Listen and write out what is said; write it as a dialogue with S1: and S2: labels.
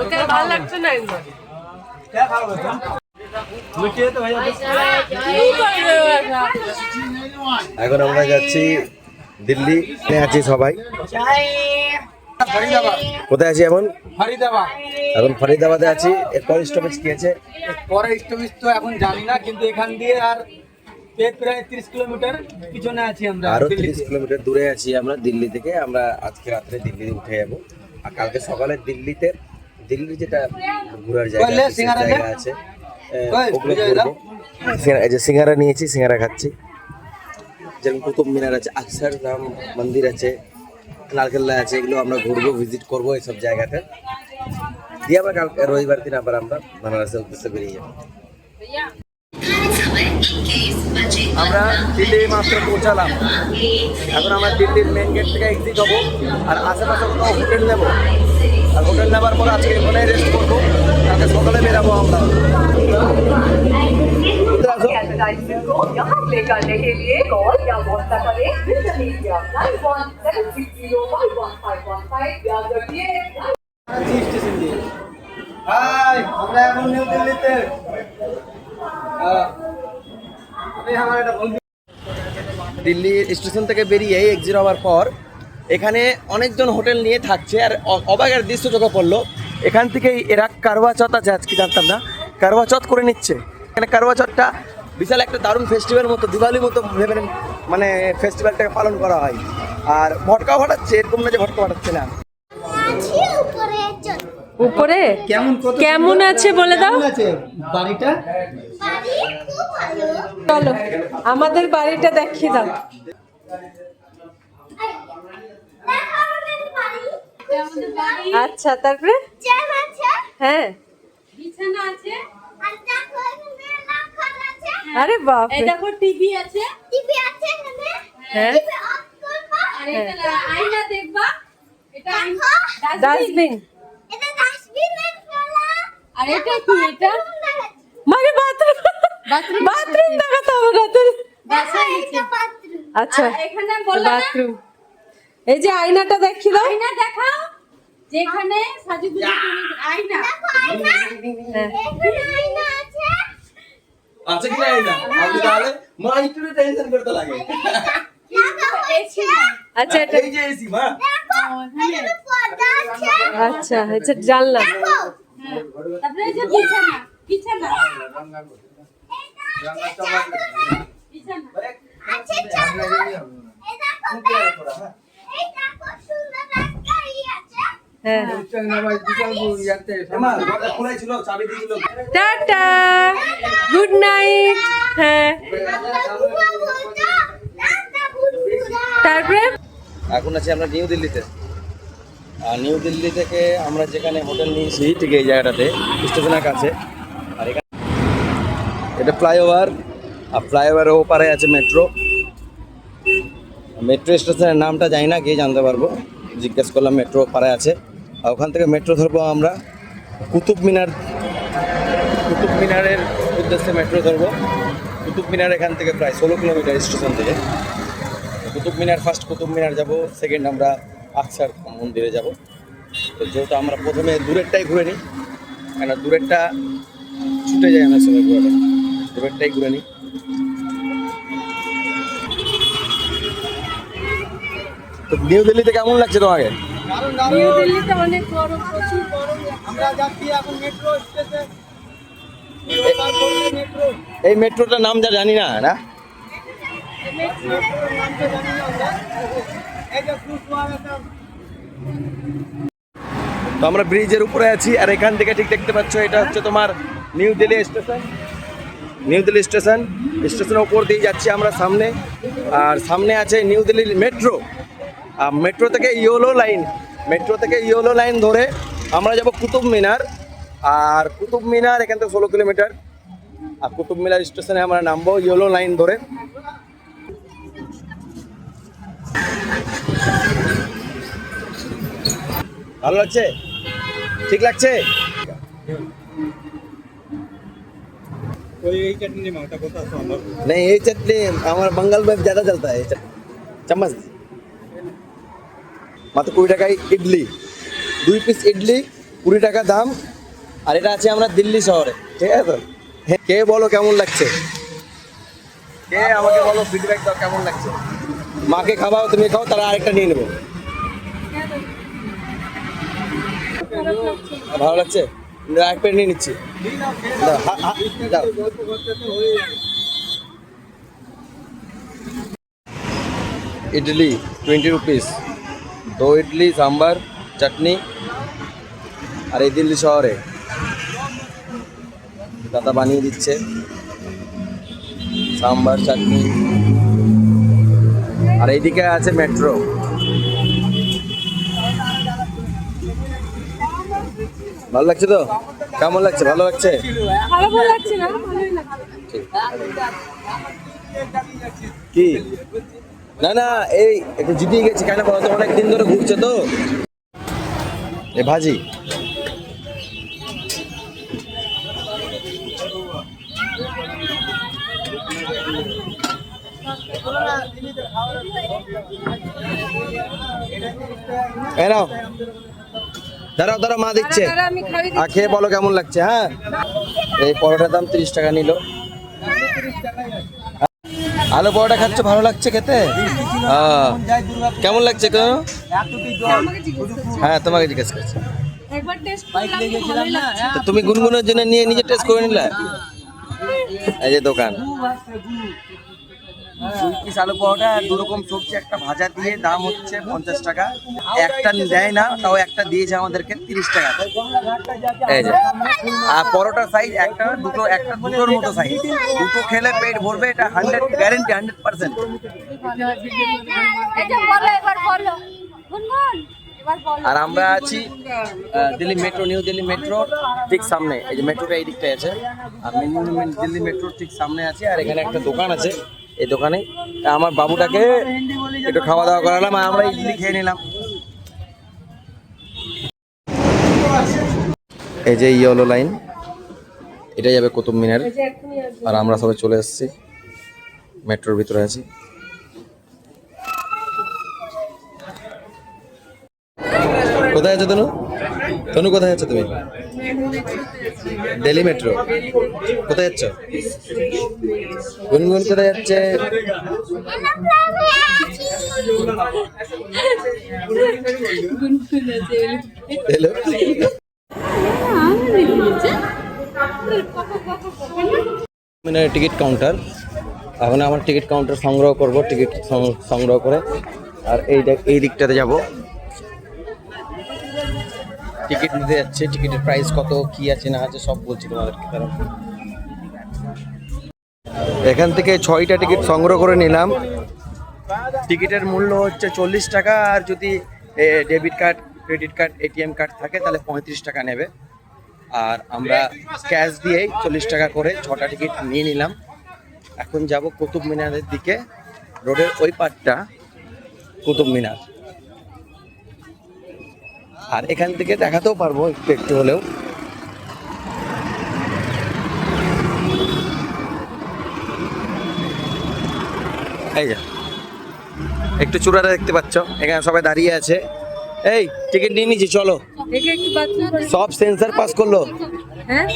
S1: ওকে ভালো লাগছে না একদম।
S2: এখন আমরা যাচ্ছি দিল্লি, আছি সবাই। কোথায় আছি এখন?
S3: ফরিদাবাদ।
S2: এখন ফরিদাবাদে আছি। এরপর স্টপেজ কি আছে?
S3: পরে স্টপেজ তো এখন জানি না, কিন্তু এখান দিয়ে আর প্রায় 30 কিলোমিটার পিছনে আছি আমরা।
S2: আরো 30 কিলোমিটার দূরে আছি আমরা দিল্লি থেকে। আমরা আজকে রাত্রে দিল্লি উঠে যাবো, আর কালকে সকালে দিল্লি যেটা ঘোরার জায়গা আছে ওগুলো ঘুরবো। এই যে সিঙ্গারা নিয়েছি, সিঙ্গারা খাচ্ছি। যেমন কুতুব মিনার আছে, আকসার রাম মন্দির আছে, লালকেল্লা আছে, এগুলো আমরা ঘুরবো, ভিজিট করবো এইসব জায়গাতে। দিয়ে আমরা কাল রবিবার দিন আবার আমরা বানারসের উদ্দেশ্যে বেরিয়ে যাবো। আমরা দিল্লি মাত্র পৌঁছালাম। এখন আমরা দিল্লির মেন গেট থেকে এক্সিট হবো, আর আশেপাশে কোথাও হোটেল নেবো। আর হোটেল নেবার পর আজকে এখানে রেস্ট করবো, কালকে সকালে বেরাবো আমরা। আমরা এখন নিউ দিল্লিতে। দিল্লি স্টেশন থেকে বেরিয়ে এক্সিট হওয়ার পর এখানে অনেকজন হোটেল নিয়ে থাকছে। আর অবাকের দৃশ্য চোখে পড়লো, এখান থেকেই এরা কারওয়া চৌথ আছে, আজকে জানতাম না, কারওয়া চৌথ করে নিচ্ছে। এখানে কারওয়া চৌথটা বিশাল একটা দারুণ ফেস্টিভ্যাল মতো, দিওয়ালির মতো ভেবে মানে ফেস্টিভ্যালটাকে পালন করা হয়। আর ভটকা ফাটাচ্ছে, এরকম না যে ভটকা ফাটাচ্ছে না।
S1: উপরে কেমন আছে বলে দাও।
S3: বাড়িটা
S1: চলো আমাদের বাড়িটা দেখিয়ে দাও। আচ্ছা, তারপরে হ্যাঁ
S4: বিছানা আছে,
S1: আরে বাপ,
S4: এই দেখো টিভি আছে,
S1: হ্যাঁ
S4: আর এটা আয়না দেখবা, এটা
S1: ডাস্টবিন,
S4: আর এটা কি, এটা
S1: মানে বাথরুম দেখাতে হবে না তো। আচ্ছা,
S4: এখানে বললাম না,
S1: বাথরুম। এই যে আয়নাটা দেখিয়ে দাও।
S4: আয়না দেখাও, যেখানে সাজুগুজু আয়না
S2: আছে কি না এটা? আপনি তাহলে মা একটু টেনশন করতে লাগে।
S1: আচ্ছা, এটা
S2: এই যে এসি মা।
S1: আচ্ছা, আচ্ছা, জানলা।
S4: তারপরে এই যে বিছানা, বিছানা
S1: হ্যাঁ, টাটা, গুড নাইট। হ্যাঁ, তারপরে
S2: এখন আছি আমরা নিউ দিল্লিতে। আর নিউ দিল্লি থেকে আমরা যেখানে হোটেল নিয়েছি ঠিক এই জায়গাটাতে, স্টেশনের কাছে। আর এখানে এটা ফ্লাইওভার, আর ফ্লাইওভারের ওপারে আছে মেট্রো। মেট্রো স্টেশনের নামটা জানি না, গিয়ে জানতে পারবো। জিজ্ঞেস করলাম, মেট্রো পারে আছে। আর ওখান থেকে মেট্রো ধরবো আমরা কুতুব মিনারের উদ্দেশ্যে মেট্রো ধরবো। কুতুব মিনার এখান থেকে প্রায় 16 কিলোমিটার স্টেশন থেকে। কুতুব মিনার, ফার্স্ট কুতুব মিনার যাবো, সেকেন্ড আমরা আকসার মন্দিরে যাব। তো যেহেতু আমরা প্রথমে দূরেরটাই ঘুরে নিই, কেন দূরেরটা ছুটে যায় অনেক সময়, দূরেরটাই ঘুরে নিই। তো নিউ দিল্লিতে কেমন লাগছে তোমাকে?
S1: নিউ দিল্লিতে অনেক গরম, প্রচুর গরম।
S3: আমরা যাচ্ছি এখন মেট্রো স্টেশন।
S2: এই মেট্রোটার নাম যা জানি না, না তো আমরা ব্রিজের উপরে আছি। আর এখান থেকে ঠিক দেখতে পাচ্ছ, এটা হচ্ছে তোমার new Delhi station. New Delhi স্টেশনের উপর দিয়ে যাচ্ছি আমরা সামনে। আর সামনে আছে নিউ দিল্লির মেট্রো। আর মেট্রো থেকে ইয়েলো লাইন ধরে আমরা যাব কুতুব মিনার। আর কুতুব মিনার এখান থেকে 16 কিলোমিটার। আর কুতুব মিনার স্টেশনে আমরা নামবো ইয়েলো লাইন ধরে। ভালো লাগছে? ঠিক লাগছে?
S3: कोई चटनी नहीं मांगता, कोता सांभर
S2: नहीं, ये चटनी हमारा बंगाल में ज़्यादा चलता है। चम्मच मात्र 20 টাকায় ইডলি, 2 পিস ইডলি 20 টাকা দাম। আর এটা আছে আমরা দিল্লি শহরে, ঠিক আছে তো? কে বলো কেমন লাগছে, কে আমাকে বলো, ফিডব্যাক দাও কেমন লাগছে। মাকে খাওয়াও, তুমি খাও, তারা আরেকটা নিয়ে নেবো। ভালো লাগছে, এক প্লেট নিয়ে নিচ্ছি। দাও, দাও। ইডলি 20 রুপিস, 2 ইডলি, সাম্বার, চাটনি। আর এই দিল্লি শহরে দাদা বানিয়ে দিচ্ছে সাম্বার, চাটনি। আর এইদিকে আছে মেট্রো। ভালো লাগছে তো? কেমন লাগছে? ভালো লাগছে?
S1: খারাপ লাগছে না, ভালোই লাগছে।
S2: কি না না, এই একটু জিতিয়ে গেছি কেন বলতো, অনেক দিন ধরে ঘুরছে তো। এ ভাজি এই নাও, দাঁড়াও দাঁড়াও, মা দিচ্ছে।
S1: দাঁড়া, আমি খাইয়ে
S2: আর খেয়ে বলো কেমন লাগছে। হ্যাঁ, এই পরোটার দাম 30 টাকা নিল। আলু পরোটা খাচ্ছ, ভালো লাগছে খেতে? কেমন লাগছে? হ্যাঁ, তোমাকে জিজ্ঞেস করছি।
S1: একবার টেস্ট করলাম, ভালোই লাগছে।
S2: তো তুমি গুনগুনের জন্য নিয়ে নিজে টেস্ট করে নিলে। এই যে দোকান, 2 পিস আলু পরোটা আর 2 রকম সবজি, একটা ভাজা দিয়ে দাম হচ্ছে 50 টাকা। একটা দেয় না, তাও একটা দিয়েছে আমাদেরকে 30 টাকা। এই যে, আর পরোটার সাইজ একটা দুটো, একটা দুটোর মতো সাইজ। দুটো খেলে পেট ভরবে, এটা 100 গ্যারেন্টি, 100%।
S4: এটা বলো, এবার বলো গুনগুন, এবার বলো।
S2: আর আমরা আছি Delhi metro, new Delhi metro ঠিক সামনে। এই যে মেট্রোটা এই দিকটায় আছে, আর দিল্লি মেট্রো ঠিক সামনে আছে। আর এখানে একটা দোকান আছে, এই দোকানে আমার বাবুটাকে একটু খাওয়া দাওয়া করালাম, আর আমরা ইডলি খেয়ে নিলাম। এই যে ইয়েলো লাইন, এটা যাবে কুতুব মিনার। আর আমরা সবাই চলে এসেছি, মেট্রোর ভিতরে আছি। কোথায় আছো তনু? তনু কোথায় আছো তুমি? দিল্লি মেট্রো। কোথায় যাচ্ছ? গুনগুন কোথায় যাচ্ছে? Hello, ticket counter. এখন আমার টিকিট কাউন্টার সংগ্রহ করব, টিকিট সংগ্রহ করে। আর এই দিকটাতে যাব, টিকিট নিতে যাচ্ছে। টিকিটের প্রাইস কত, কি আছে না আছে সব বলছি তোমাদেরকে। এখান থেকে 6টা টিকিট সংগ্রহ করে নিলাম। টিকিটের মূল্য হচ্ছে 40 টাকা। আর যদি debit card, credit card, ATM card থাকে তাহলে 35 টাকা নেবে। আর আমরা ক্যাশ দিয়েই 40 টাকা করে 6টা টিকিট নিয়ে নিলাম। এখন যাব কুতুব মিনারের দিকে, রোডের ওই পাটটা কুতুব মিনার। আর এখান থেকে দেখাতেও পারবো একটু একটু হলেও। এই যে একটু চূড়াটা দেখতে পাচ্ছ, এখানে সবাই দাঁড়িয়ে আছে। এই টিকিট নিয়ে নিচ্ছি, চলো।
S1: একে একটু বাথরুম,
S2: সব সেন্সার পাস করলো।
S1: হ্যাঁ